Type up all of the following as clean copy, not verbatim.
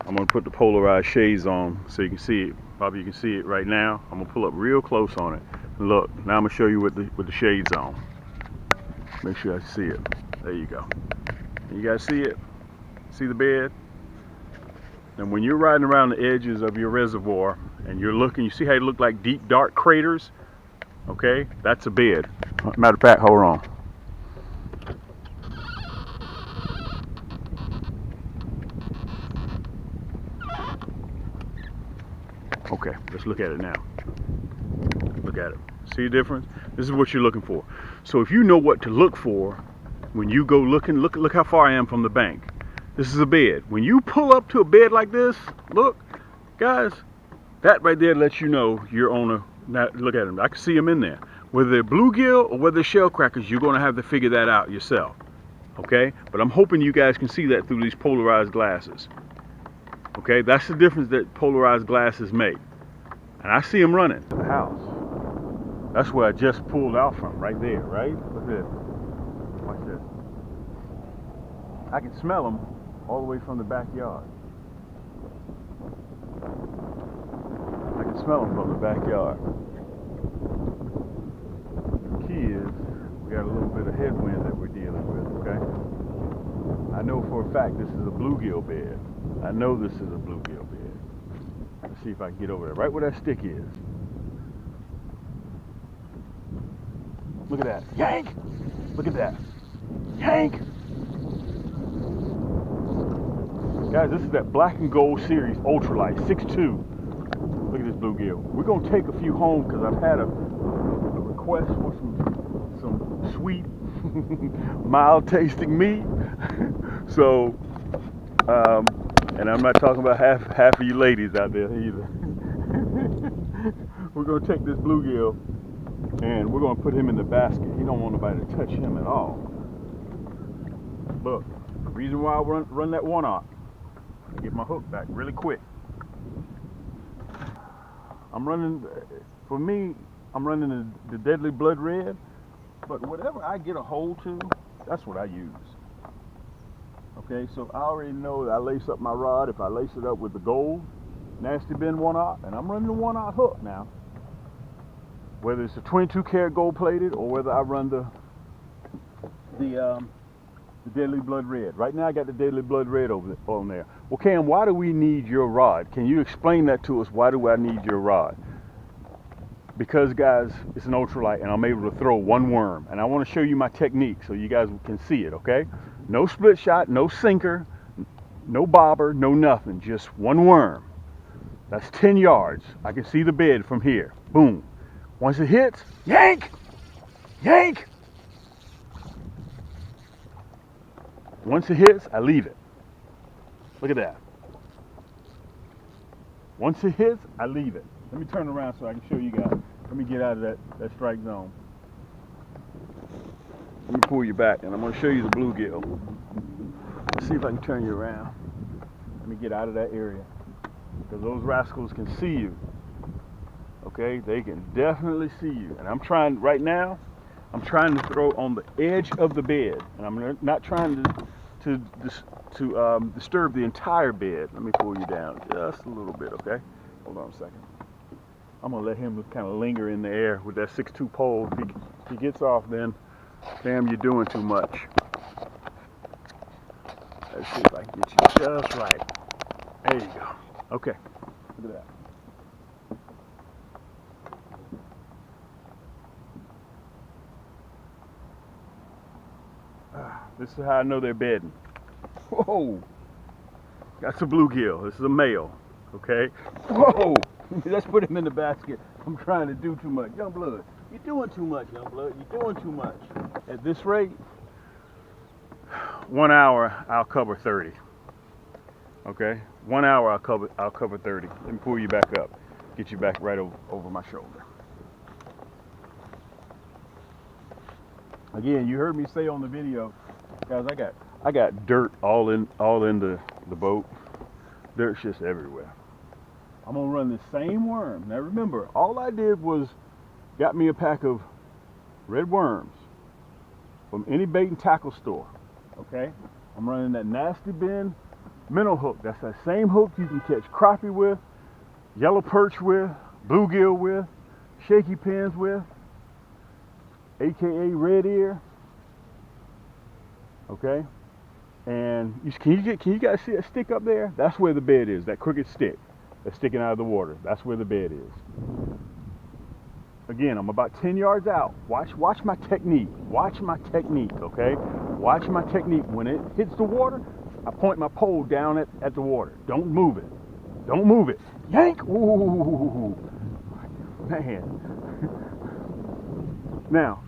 I'm gonna put the polarized shades on so you can see it. Probably you can see it right now. I'm gonna pull up real close on it. Look, now I'm gonna show you with the shades on. Make sure I see it. There you go. You guys see it? See the bed? And when you're riding around the edges of your reservoir and you're looking, you see how it look like deep dark craters? Okay, that's a bed. Matter of fact, hold on. Okay, let's look at it now. Look at it. See the difference? This is what you're looking for. So if you know what to look for when you go looking, look how far I am from the bank. This is a bed. When you pull up to a bed like this, look, guys, that right there lets you know you're on a, now look at them. I can see them in there. Whether they're bluegill or whether they're shellcrackers, you're gonna have to figure that out yourself. Okay? But I'm hoping you guys can see that through these polarized glasses. Okay, that's the difference that polarized glasses make. And I see them running to the house. That's where I just pulled out from, right there, right? Look at this. Watch this. I can smell them all the way from the backyard. I can smell them from the backyard. The key is we got a little bit of headwind that we're dealing with, okay? I know for a fact this is a bluegill bed. I know this is a bluegill bed. Let's see if I can get over there, right where that stick is. Look at that. Yank! Look at that. Yank! Guys, this is that black and gold series ultralight 6'2". Look at this bluegill. We're gonna take a few home because I've had a request for some sweet, mild tasting meat. So, and I'm not talking about half of you ladies out there either. We're gonna take this bluegill and we're gonna put him in the basket. He don't want nobody to touch him at all. Look, the reason why I run that 1/0, get my hook back really quick. I'm running, for me, I'm running the Deadly Blood Red, but whatever I get a hold to, that's what I use. Okay, so I already know that I lace up my rod. If I lace it up with the gold Nasty Bin 1/0, and I'm running the 1/0 hook now, whether it's a 22 karat gold plated or whether I run the Deadly Blood Red. Right now I got the Deadly Blood Red on there. Well, Cam, why do we need your rod? Can you explain that to us? Why do I need your rod? Because, guys, it's an ultralight and I'm able to throw one worm. And I want to show you my technique so you guys can see it, okay? No split shot, no sinker, no bobber, no nothing. Just one worm. That's 10 yards. I can see the bed from here. Boom. Once it hits, yank! Yank! Once it hits, I leave it. Look at that. Once it hits, I leave it. Let me turn around so I can show you guys. Let me get out of that strike zone. Let me pull you back and I'm going to show you the bluegill. Let's see if I can turn you around. Let me get out of that area. Because those rascals can see you. Okay, they can definitely see you. And I'm trying, right now, I'm trying to throw on the edge of the bed. And I'm not trying to disturb the entire bed. Let me pull you down just a little bit, okay? Hold on a second. I'm gonna let him kind of linger in the air with that 6'2" pole. If he gets off, then damn, you're doing too much. Let's see if I can get you just right. There you go. Okay, look at that. This is how I know they're bedding. Whoa, that's a bluegill. This is a male. Okay. Whoa, let's put him in the basket. I'm trying to do too much. Young blood, you're doing too much, young blood. You're doing too much. At this rate, 1 hour I'll cover 30. Okay, 1 hour I'll cover 30. Let me pull you back up, get you back right over my shoulder. Again, you heard me say on the video, guys, I got dirt all in the boat. Dirt's just everywhere. I'm gonna run the same worm. Now remember, all I did was got me a pack of red worms from any bait and tackle store. Okay, I'm running that Nasty Bin Minnow hook, that's that same hook you can catch crappie with, yellow perch with, bluegill with, shaky pins with, aka red ear. Okay, and can you guys see that stick up there? That's where the bed is. That crooked stick that's sticking out of the water. That's where the bed is. Again, I'm about 10 yards out. Watch my technique. Watch my technique. Okay, watch my technique. When it hits the water, I point my pole down at the water. Don't move it. Don't move it. Yank. Ooh, man. Now,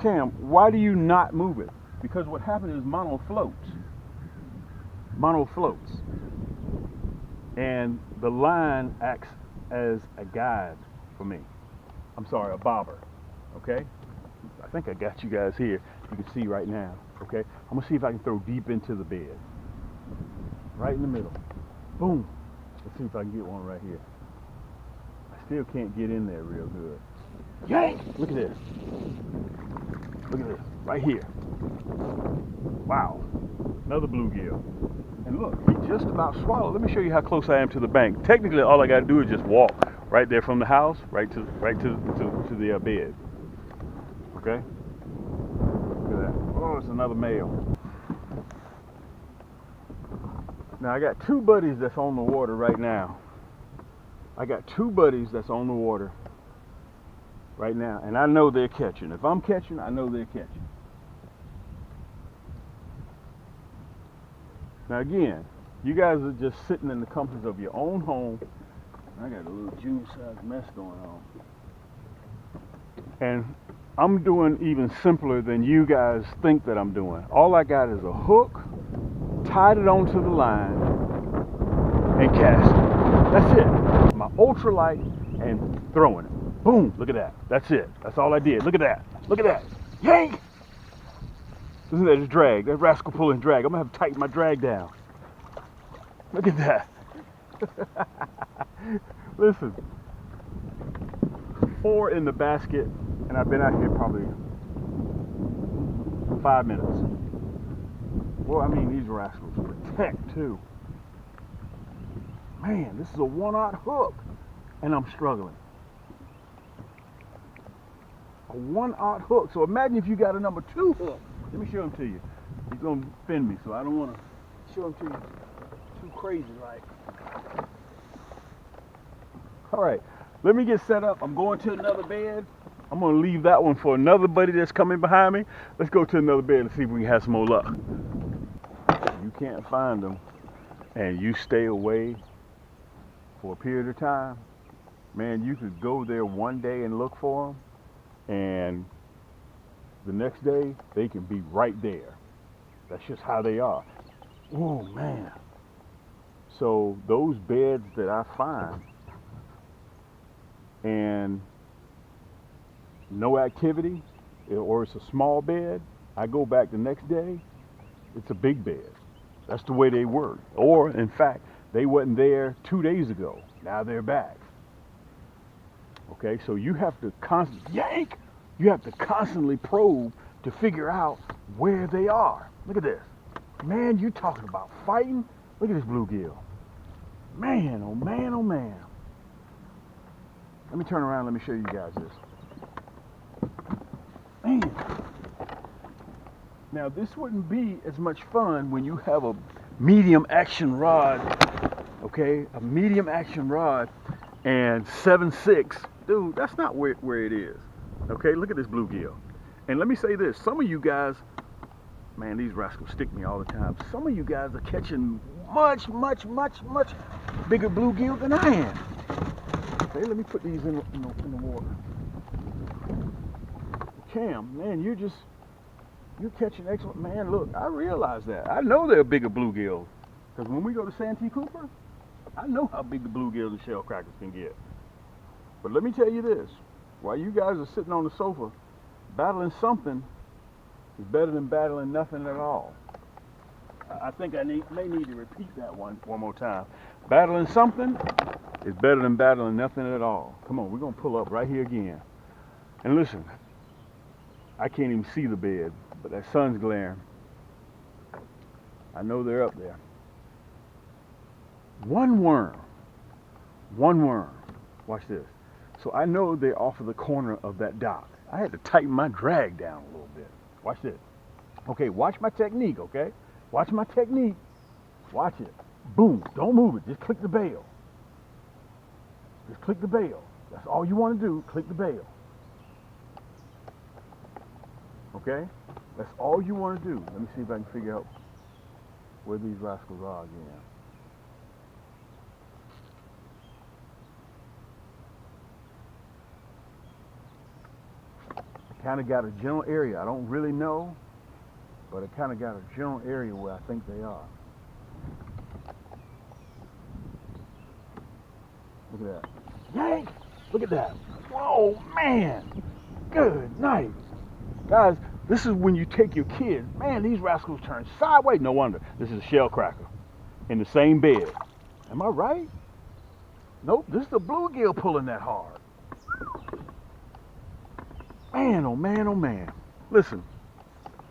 Cam, why do you not move it? Because what happens is mono floats. Mono floats. And the line acts as a guide for me. I'm sorry, a bobber. Okay? I think I got you guys here. You can see right now. Okay? I'm going to see if I can throw deep into the bed. Right in the middle. Boom. Let's see if I can get one right here. I still can't get in there real good. Yank! Look at this. Look at this. Right here. Wow. Another bluegill. And look, he just about swallowed. Let me show you how close I am to the bank. Technically, all I got to do is just walk right there from the house, right to the bed. Okay? Look at that. Oh, it's another male. Now, I got two buddies that's on the water right now. I got two buddies that's on the water right now, and I know they're catching. If I'm catching, I know they're catching. Now again, you guys are just sitting in the comforts of your own home. I got a little junior-sized mess going on. And I'm doing even simpler than you guys think that I'm doing. All I got is a hook, tied it onto the line, and cast it. That's it. My ultralight and throwing it. Boom, look at that. That's it. That's all I did. Look at that. Look at that. Yank! Isn't that a drag? That rascal pulling drag. I'm gonna have to tighten my drag down. Look at that. Listen, 4 in the basket, and I've been out here probably 5 minutes. Well, I mean, these rascals protect too. Man, this is a 1/0 hook, and I'm struggling. A 1/0 hook. So imagine if you got a number 2 hook. Let me show them to you. He's gonna offend me, so I don't want to show them to you too crazy like. All right, let me get set up. I'm going to another bed. I'm gonna leave that one for another buddy that's coming behind me. Let's go to another bed and see if we can have some more luck. If you can't find them and you stay away for a period of time, man, you could go there one day and look for them, and the next day they can be right there. That's just how they are. Oh man. So those beds that I find and no activity, or it's a small bed, I go back the next day, it's a big bed. That's the way they work. Or in fact, they wasn't there 2 days ago. Now they're back. Okay, so you have to you have to constantly probe to figure out where they are. Look at this. Man, you talking about fighting? Look at this bluegill. Man, oh man, oh man. Let me turn around, let me show you guys this. Man. Now this wouldn't be as much fun when you have a medium action rod, okay? A medium action rod and 7.6. Dude, that's not where it is. Okay, look at this bluegill. And let me say this, some of you guys, man, these rascals stick me all the time. Some of you guys are catching much bigger bluegill than I am. Okay, let me put these in the water. Cam, man, you're catching excellent. Man, look, I realize that. I know they're bigger bluegills. Because when we go to Santee Cooper, I know how big the bluegills and shellcrackers can get. But let me tell you this. While you guys are sitting on the sofa, battling something is better than battling nothing at all. I think I may need to repeat that one more time. Battling something is better than battling nothing at all. Come on, we're going to pull up right here again. And listen, I can't even see the bed, but that sun's glaring. I know they're up there. one worm. One worm. Watch this. So I know they're off of the corner of that dock. I had to tighten my drag down a little bit. Watch this. Okay, watch my technique, okay? Watch my technique. Watch it. Boom. Don't move it. Just click the bail. Just click the bail. That's all you want to do. Click the bail. Okay? That's all you want to do. Let me see if I can figure out where these rascals are again. I kind of got a general area. I don't really know, but I kind of got a general area where I think they are. Look at that. Yank! Look at that. Whoa, man! Good night. Guys, this is when you take your kids. Man, these rascals turn sideways. No wonder. This is a shellcracker in the same bed. Am I right? Nope, this is the bluegill pulling that hard. Man, oh man, oh man. Listen,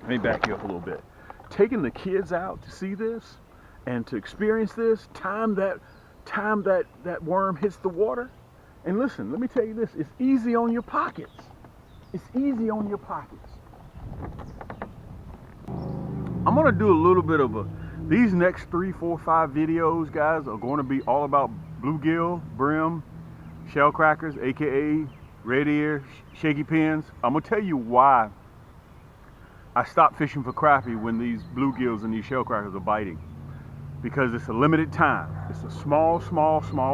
let me back you up a little bit. Taking the kids out to see this and to experience this, time that worm hits the water. And listen, let me tell you this, it's easy on your pockets. It's easy on your pockets. I'm gonna do a little bit of these next 3, 4, 5 videos, guys, are going to be all about bluegill, brim, shellcrackers, aka red ear, shaky pins. I'm gonna tell you why I stopped fishing for crappie when these bluegills and these shellcrackers are biting. Because it's a limited time. It's a small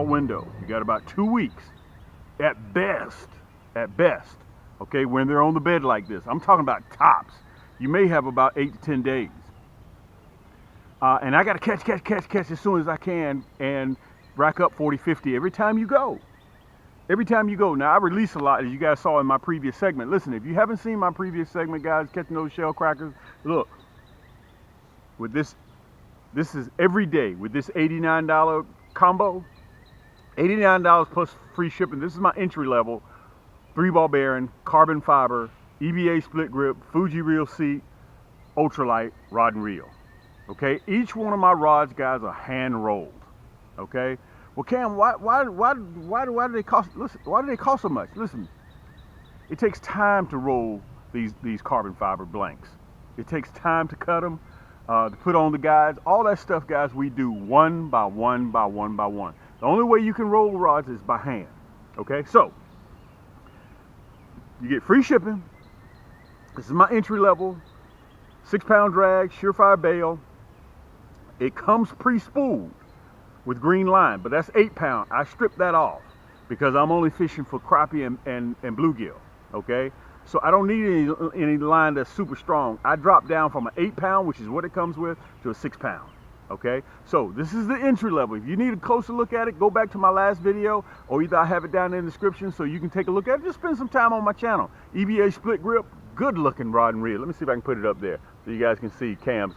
window. You got about 2 weeks at best, okay, when they're on the bed like this. I'm talking about tops. You may have about 8 to 10 days. And I got to catch as soon as I can and rack up 40, 50 every time you go. Every time you go. Now, I release a lot, as you guys saw in my previous segment. Listen, if you haven't seen my previous segment, guys, catching those shellcrackers, look, with this is every day with this $89 combo, $89 plus free shipping. This is my entry level 3-ball bearing, carbon fiber, EVA split grip, Fuji reel seat, ultralight rod and reel. Okay, each one of my rods, guys, are hand rolled. Okay, well, Cam, why do they cost? Listen, why do they cost so much? Listen, it takes time to roll these carbon fiber blanks. It takes time to cut them, to put on the guides, all that stuff, guys. We do one by one by one by one. The only way you can roll rods is by hand. Okay, so you get free shipping. This is my entry level 6-pound drag, surefire bail. It comes pre-spooled with green line, but that's 8-pound. I stripped that off because I'm only fishing for crappie and bluegill. Okay, so I don't need any line that's super strong. I dropped down from an 8-pound, which is what it comes with, to a 6-pound. Okay, so this is the entry level. If you need a closer look at it, go back to my last video, or either I have it down in the description so you can take a look at it. Just spend some time on my channel. EVA split grip, good looking rod and reel. Let me see if I can put it up there so you guys can see Cam's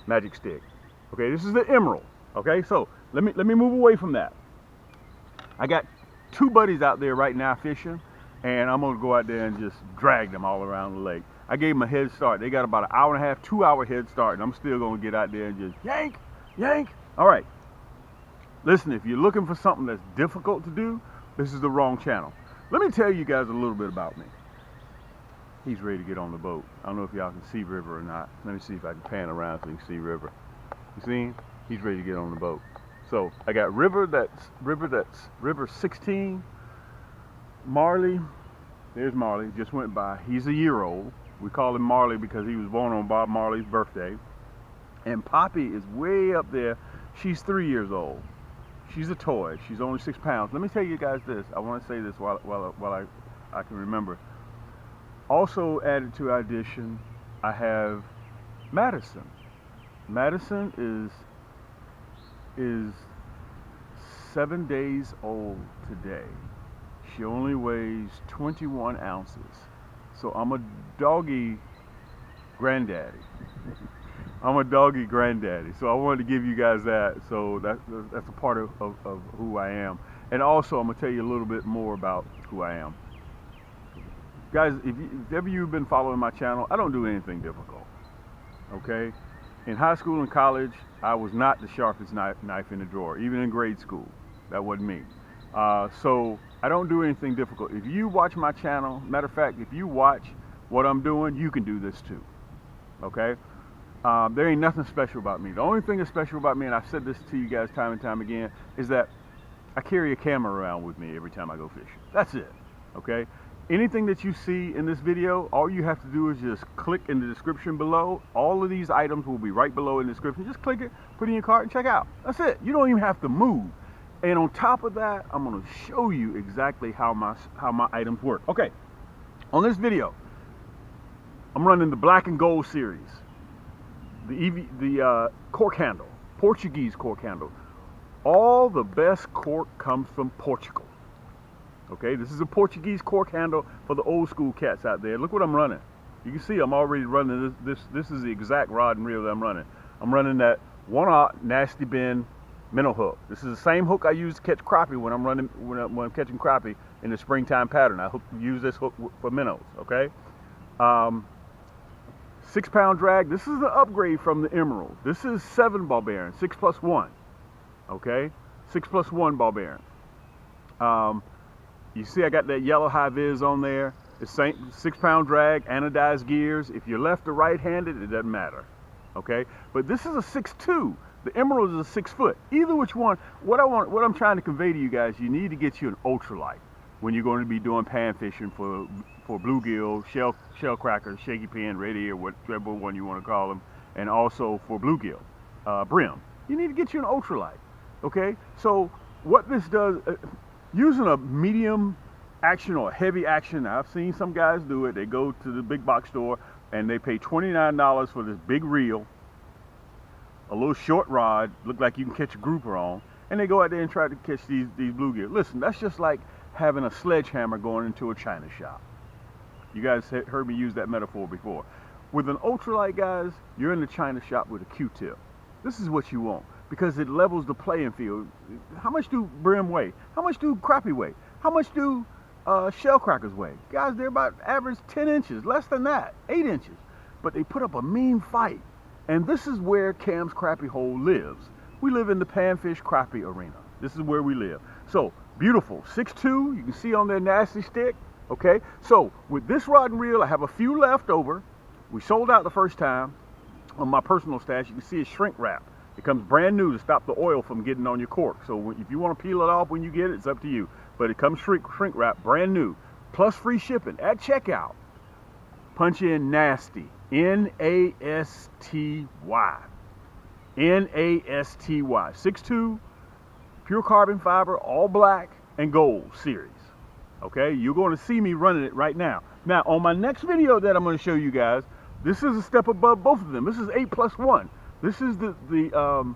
magic stick. Okay, this is the emerald. Okay, so let me move away from that. I got 2 buddies out there right now fishing, and I'm gonna go out there and just drag them all around the lake. I gave them a head start. They got about an hour and a half, 2-hour head start, and I'm still gonna get out there and just yank. All right. Listen, if you're looking for something that's difficult to do, this is the wrong channel. Let me tell you guys a little bit about me. He's ready to get on the boat. I don't know if y'all can see River or not. Let me see if I can pan around so you can see River. You see him? He's ready to get on the boat. So I got River 16. Marley, there's Marley, just went by. He's a year old. We call him Marley because he was born on Bob Marley's birthday. And Poppy is way up there. She's 3 years old. She's a toy. She's only 6 pounds. Let me tell you guys this. I want to say this while I can remember. Also added to our addition, I have Madison. Madison is 7 days old today. She only weighs 21 ounces. So I'm a doggy granddaddy. I'm a doggy granddaddy. So I wanted to give you guys that. So that's a part of who I am. And also I'm gonna tell you a little bit more about who I am. Guys, if ever you've been following my channel, I don't do anything difficult. Okay? In high school and college, I was not the sharpest knife in the drawer, even in grade school. That wasn't me. So I don't do anything difficult. If you watch my channel, matter of fact, if you watch what I'm doing, you can do this too. Okay? There ain't nothing special about me. The only thing that's special about me, and I've said this to you guys time and time again, is that I carry a camera around with me every time I go fishing. That's it. Okay? Anything that you see in this video, all you have to do is just click in the description below. All of these items will be right below in the description. Just click it, put it in your cart, and check out. That's it. You don't even have to move. And on top of that, I'm going to show you exactly how my items work. Okay, on this video, I'm running the black and gold series, the cork handle, Portuguese cork handle. All the best cork comes from Portugal. Okay, this is a Portuguese cork handle for the old school cats out there. Look what I'm running. You can see I'm already running this. This is the exact rod and reel that I'm running. I'm running that 1/0 nasty bend minnow hook. This is the same hook I use to catch crappie when I'm catching crappie in the springtime pattern. I use this hook for minnows. Okay, 6-pound drag. This is the upgrade from the emerald. This is 7 ball bearing, 6+1. Okay, 6+1 ball bearing. You see I got that yellow high vis on there. It's 6-pound drag, anodized gears. If you're left or right-handed, it doesn't matter. Okay, but this is a 6'2". The emerald is a 6 foot. Either which one. What I'm trying to convey to you guys, you need to get you an ultralight when you're going to be doing pan fishing for bluegill, shellcracker, shaky pan, red ear, whatever one you want to call them, and also for bluegill, brim. You need to get you an ultralight. Okay, so what this does. Using a medium action or a heavy action, I've seen some guys do it. They go to the big box store and they pay $29 for this big reel, a little short rod, look like you can catch a grouper on, and they go out there and try to catch these bluegill. Listen, that's just like having a sledgehammer going into a china shop. You guys heard me use that metaphor before. With an ultralight, guys, you're in the china shop with a Q-tip. This is what you want, because it levels the playing field. How much do brim weigh? How much do crappie weigh? How much do shellcrackers weigh? Guys, they're about average 10 inches, less than that, 8 inches. But they put up a mean fight. And this is where Cam's Crappie Hole lives. We live in the panfish crappie arena. This is where we live. So, beautiful, 6'2", you can see on their nasty stick. Okay, so with this rod and reel, I have a few left over. We sold out the first time. On my personal stash, you can see it's shrink wrap. It comes brand new to stop the oil from getting on your cork. So if you want to peel it off when you get it, it's up to you. But it comes shrink wrap, brand new, plus free shipping at checkout. Punch in nasty, N-A-S-T-Y, N-A-S-T-Y, 6'2", pure carbon fiber, all black and gold series. Okay, you're going to see me running it right now. Now, on my next video that I'm going to show you guys, this is a step above both of them. This is 8+1. This is the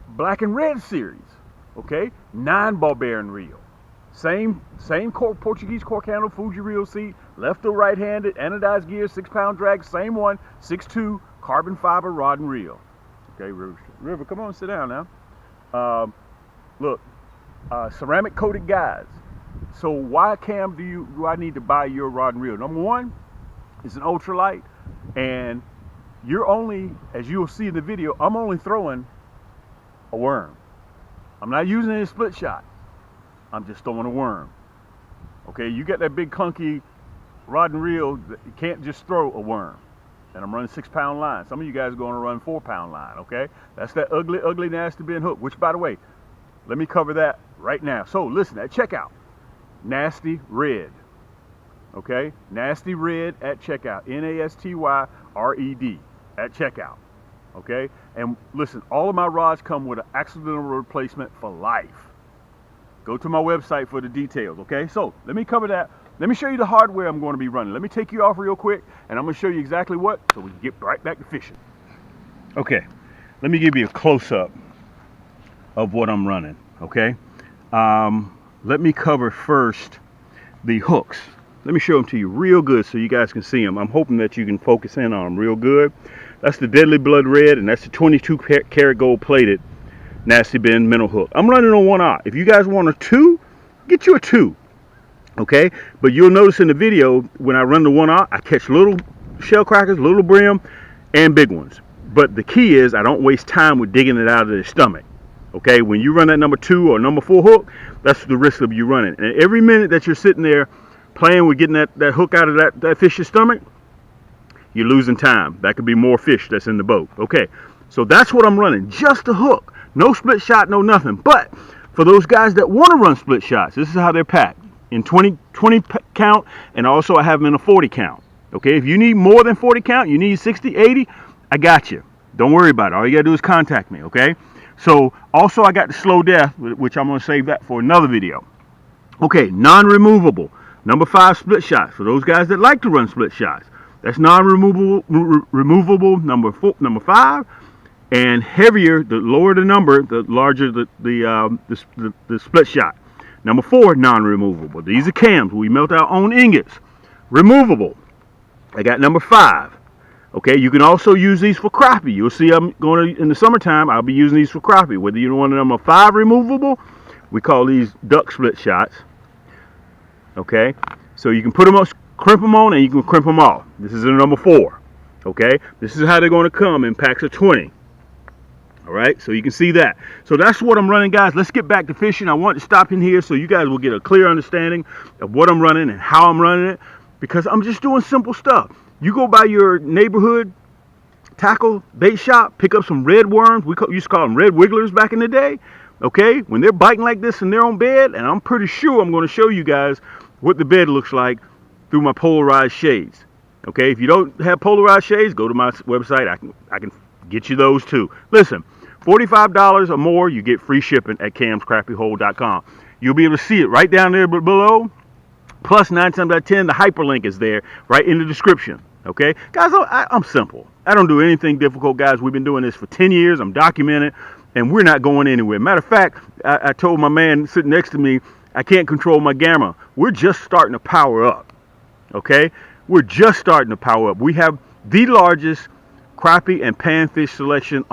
black and red series. Okay, 9 ball bearing reel. Same Portuguese cork handle, Fuji reel seat, left or right-handed, anodized gear, 6-pound drag, same one, 6'2", carbon fiber rod and reel. Okay, River, come on, sit down now. Look, ceramic coated guides. So why, Cam, do I need to buy your rod and reel? Number one, it's an ultralight, and you're only, as you'll see in the video, I'm only throwing a worm. I'm not using any split shot. I'm just throwing a worm. Okay, you got that big clunky rod and reel, you can't just throw a worm. And I'm running 6-pound line. Some of you guys are going to run 4-pound line, okay? That's that ugly, nasty bend hook, which, by the way, let me cover that right now. So listen, at checkout, nasty red. Okay, nasty red at checkout, N-A-S-T-Y-R-E-D at checkout. Okay, and listen, all of my rods come with an accidental replacement for life. Go to my website for the details. Okay, so let me cover that. Let me show you the hardware I'm going to be running. Let me take you off real quick, and I'm going to show you exactly what, so we can get right back to fishing. Okay, let me give you a close-up of what I'm running. Okay, let me cover first the hooks. Let me show them to you real good so you guys can see them. I'm hoping that you can focus in on them real good. That's the Deadly Blood Red, and that's the 22 karat gold plated nasty bend minnow hook. I'm running on 1/0. If you guys want a 2, get you a 2. Okay, but you'll notice in the video when I run the 1/0, I catch little shellcrackers, little brim, and big ones. But the key is I don't waste time with digging it out of their stomach. Okay, when you run that number 2 or number 4 hook, that's the risk of you running. And every minute that you're sitting there playing with getting that hook out of that fish's stomach, you're losing time. That could be more fish that's in the boat. Okay, so that's what I'm running, just a hook. No split shot, no nothing. But for those guys that want to run split shots, this is how they're packed. In 20 count, and also I have them in a 40 count. Okay, if you need more than 40 count, you need 60, 80, I got you. Don't worry about it. All you gotta do is contact me, okay? So also I got the slow death, which I'm gonna save that for another video. Okay, non-removable. Number 5 split shots. For those guys that like to run split shots, that's non-removable number 5. And heavier, the lower the number, the larger the split shot. Number 4, non-removable. These are cams. We melt our own ingots. Removable. I got number 5. Okay, you can also use these for crappie. You'll see I'm going to, in the summertime, I'll be using these for crappie. Whether you want a number 5 removable, we call these duck split shots. Okay, so you can put them up, crimp them on, and you can crimp them off. This is a number 4. Okay, this is how they're going to come in packs of 20. All right, so you can see that. So that's what I'm running, guys. Let's get back to fishing. I want to stop in here so you guys will get a clear understanding of what I'm running and how I'm running it, because I'm just doing simple stuff. You go by your neighborhood tackle bait shop, pick up some red worms. We used to call them red wigglers back in the day. Okay, when they're biting like this and they're on bed, and I'm pretty sure I'm going to show you guys what the bed looks like through my polarized shades. Okay, if you don't have polarized shades, go to my website. I can get you those too. Listen, $45 or more, you get free shipping at camscrappyhole.com. You'll be able to see it right down there below. Plus 9 times out of 10, the hyperlink is there right in the description. Okay, guys, I'm simple. I don't do anything difficult, guys. We've been doing this for 10 years. I'm documented, and we're not going anywhere. Matter of fact, I told my man sitting next to me, I can't control my gamma. We're just starting to power up. Okay, we're just starting to power up. We have the largest crappie and panfish selection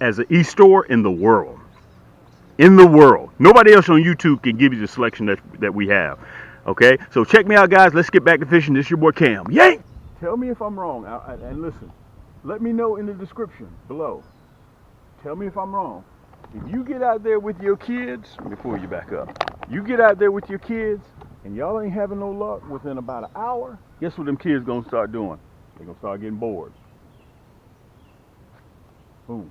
as an e-store in the world. In the world. Nobody else on YouTube can give you the selection that we have. Okay, so check me out, guys. Let's get back to fishing. This is your boy Cam. Yank! Tell me if I'm wrong. And listen, let me know in the description below. Tell me if I'm wrong. If you get out there with your kids, let me pull you back up. You get out there with your kids and y'all ain't having no luck within about an hour, guess what them kids gonna start doing? They're gonna start getting bored. Boom.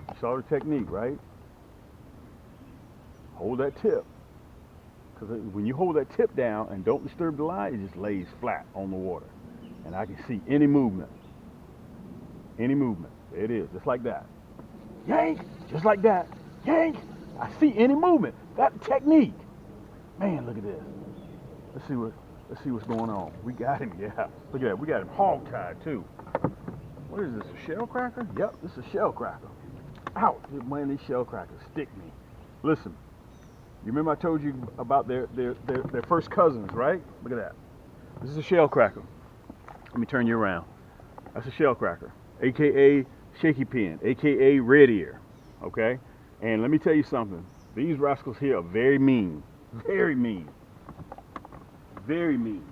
You saw the technique, right? Hold that tip. Because when you hold that tip down and don't disturb the line, it just lays flat on the water. And I can see any movement. Any movement. There it is, just like that. Yank! Just like that. Yank! I see any movement. That technique. Man, look at this. Let's see what's going on. We got him, yeah. Look at that. We got him hog-tied too. What is this, a shellcracker? Yep, this is a shellcracker. Ouch, man, these shellcrackers stick me. Listen. You remember I told you about their first cousins, right? Look at that. This is a shellcracker. Let me turn you around. That's a shellcracker, aka shaky pin, aka red ear. Okay? And let me tell you something. These rascals here are very mean. Very mean. Very mean.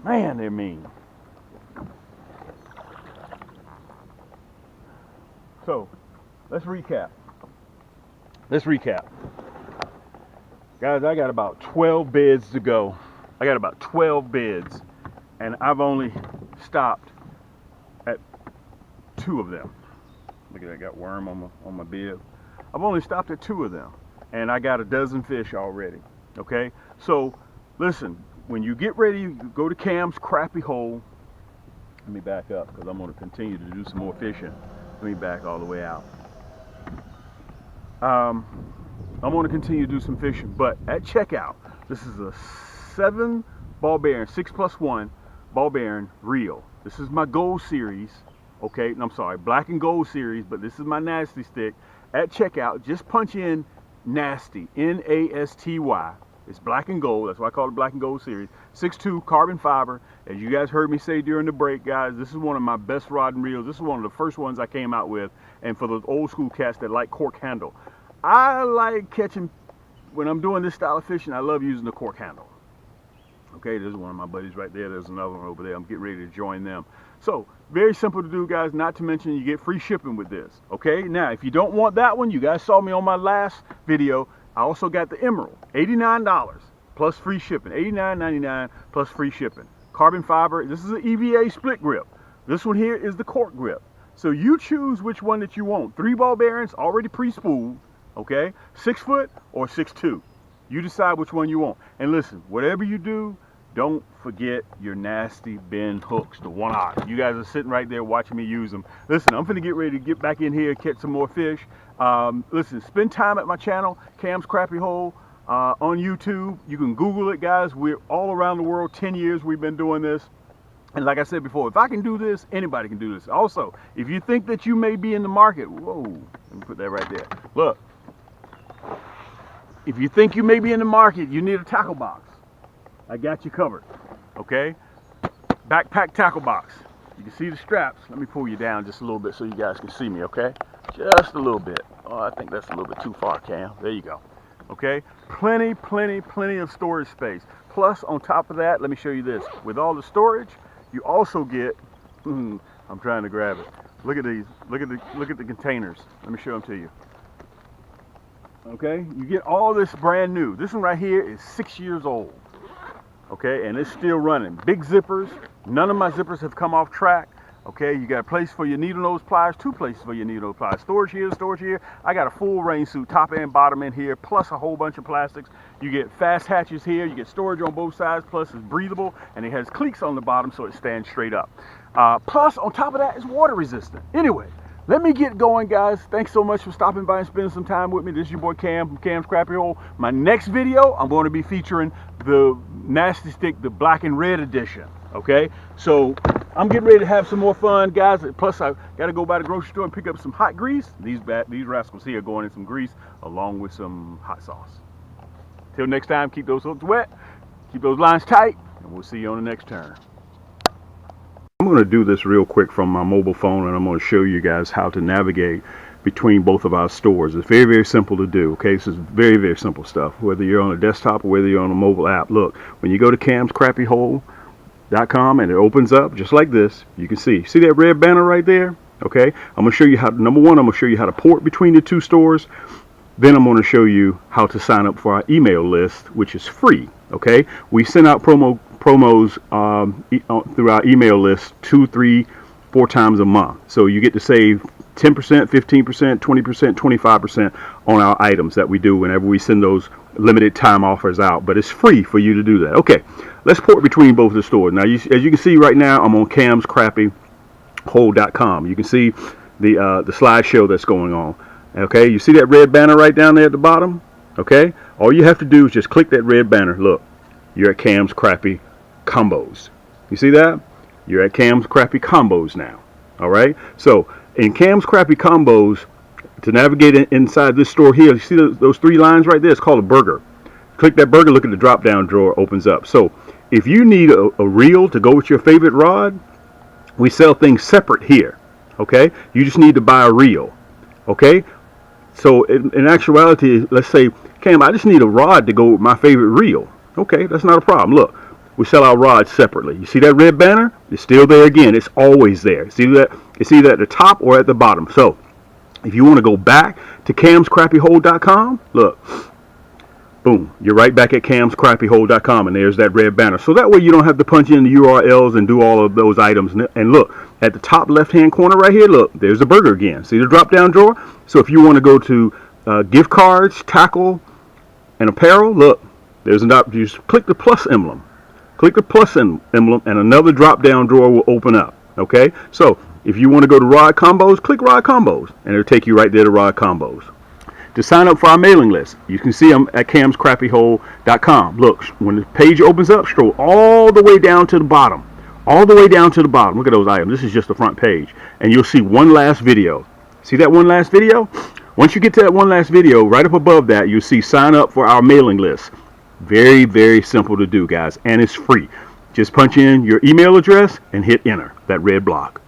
Man, they're mean. So, let's recap. Guys, I got about 12 beds to go. I got about 12 beds, and I've only stopped at 2 of them. Look at that, I got worm on my bed. I've only stopped at 2 of them, and I got a dozen fish already. Okay, so listen, when you get ready, you go to Cam's Crappy Hole. Let me back up because I'm going to continue to do some more fishing. Let me back all the way out. I'm going to continue to do some fishing, but at checkout, this is a 7 ball bearing, 6+1 ball bearing reel. This is my gold series. Okay, I'm sorry, black and gold series, but this is my nasty stick. At checkout, just punch in nasty, N-A-S-T-Y. It's black and gold, that's why I call it black and gold series. 6'2" carbon fiber. As you guys heard me say during the break, guys, this is one of my best rod and reels. This is one of the first ones I came out with, and for those old school cats that like cork handle. I like catching, when I'm doing this style of fishing, I love using the cork handle. Okay, there's one of my buddies right there. There's another one over there. I'm getting ready to join them. So, very simple to do, guys. Not to mention you get free shipping with this. Okay, now if you don't want that one, you guys saw me on my last video. I also got the Emerald, $89 plus free shipping, $89.99 plus free shipping. Carbon fiber. This is an EVA split grip. This one here is the cork grip. So you choose which one that you want. 3 ball bearings already pre-spooled. Okay, 6 foot or 6'2". You decide which one you want. And listen, whatever you do, don't forget your nasty bend hooks, the 1/0. You guys are sitting right there watching me use them. Listen, I'm finna get ready to get back in here, catch some more fish. Listen, spend time at my channel, Cam's Crappy Hole, on YouTube. You can Google it, guys. We're all around the world. 10 years we've been doing this. And like I said before, if I can do this, anybody can do this. Also, if you think that you may be in the market, whoa, let me put that right there. Look. If you think you may be in the market, you need a tackle box. I got you covered, okay? Backpack tackle box. You can see the straps. Let me pull you down just a little bit so you guys can see me, okay? Just a little bit. Oh, I think that's a little bit too far, Cam. There you go. Okay? Plenty of storage space. Plus, on top of that, let me show you this. With all the storage, you also get, I'm trying to grab it. Look at these. Look at the containers. Let me show them to you. Okay, you get all this brand new. This one right here is 6 years old. Okay, and it's still running. Big zippers. None of my zippers have come off track. Okay, you got a place for your needle nose pliers, 2 places for your needle nose pliers. Storage here, storage here. I got a full rain suit, top and bottom in here, plus a whole bunch of plastics. You get fast hatches here. You get storage on both sides, plus it's breathable, and it has cleats on the bottom so it stands straight up. Plus, on top of that, it's water resistant. Anyway, let me get going, guys. Thanks so much for stopping by and spending some time with me. This is your boy Cam from Cam's Crappy Hole. My next video, I'm going to be featuring the Nasty Stik, the black and red edition. Okay, so I'm getting ready to have some more fun, guys. Plus, I got to go by the grocery store and pick up some hot grease. These rascals here are going in some grease along with some hot sauce. Till next time, keep those hooks wet, keep those lines tight, and we'll see you on the next turn. I'm going to do this real quick from my mobile phone, and I'm going to show you guys how to navigate between both of our stores. It's very simple to do. Okay, this is very simple stuff, whether you're on a desktop or whether you're on a mobile app. Look, when you go to camscrappyhole.com and it opens up just like this, you can see that red banner right there. Okay, I'm going to show you how, number one, I'm going to show you how to port between the 2 stores. Then I'm going to show you how to sign up for our email list, which is free. Okay, we send out promos through our email list 2, 3, 4 times a month. So you get to save 10%, 15%, 20%, 25% on our items that we do whenever we send those limited time offers out. But it's free for you to do that. Okay, let's port between both the stores. Now, as you can see right now, I'm on camscrappyhole.com. You can see the slideshow that's going on. Okay, you see that red banner right down there at the bottom? Okay, all you have to do is just click that red banner. Look, you're at Cam's Crappy Combos. You see that? You're at Cam's Crappy Combos now. All right, so in Cam's Crappy Combos, to navigate inside this store here, you see those 3 lines right there? It's called a burger. Click that burger, look at the drop down drawer opens up. So if you need a reel to go with your favorite rod, we sell things separate here. Okay, you just need to buy a reel. Okay, so in actuality, let's say, Cam, I just need a rod to go with my favorite reel. Okay, that's not a problem. Look, we sell our rods separately. You see that red banner? It's still there again. It's always there. See that? It's either at the top or at the bottom. So if you want to go back to camscrappyhole.com, look, boom, you're right back at camscrappyhole.com, and there's that red banner. So that way you don't have to punch in the URLs and do all of those items. And look, at the top left-hand corner right here, look, there's the burger again. See the drop-down drawer? So if you want to go to gift cards, tackle, and apparel, look, there's an option. You just click the plus emblem. Click the plus emblem, and another drop-down drawer will open up. Okay? So if you want to go to Rod Combos, click Rod Combos, and it'll take you right there to Rod Combos. To sign up for our mailing list, you can see them at camscrappyhole.com. Look, when the page opens up, scroll all the way down to the bottom. All the way down to the bottom. Look at those items. This is just the front page. And you'll see one last video. See that one last video? Once you get to that one last video, right up above that, you'll see sign up for our mailing list. Very simple to do, guys. And it's free. Just punch in your email address and hit enter, that red block.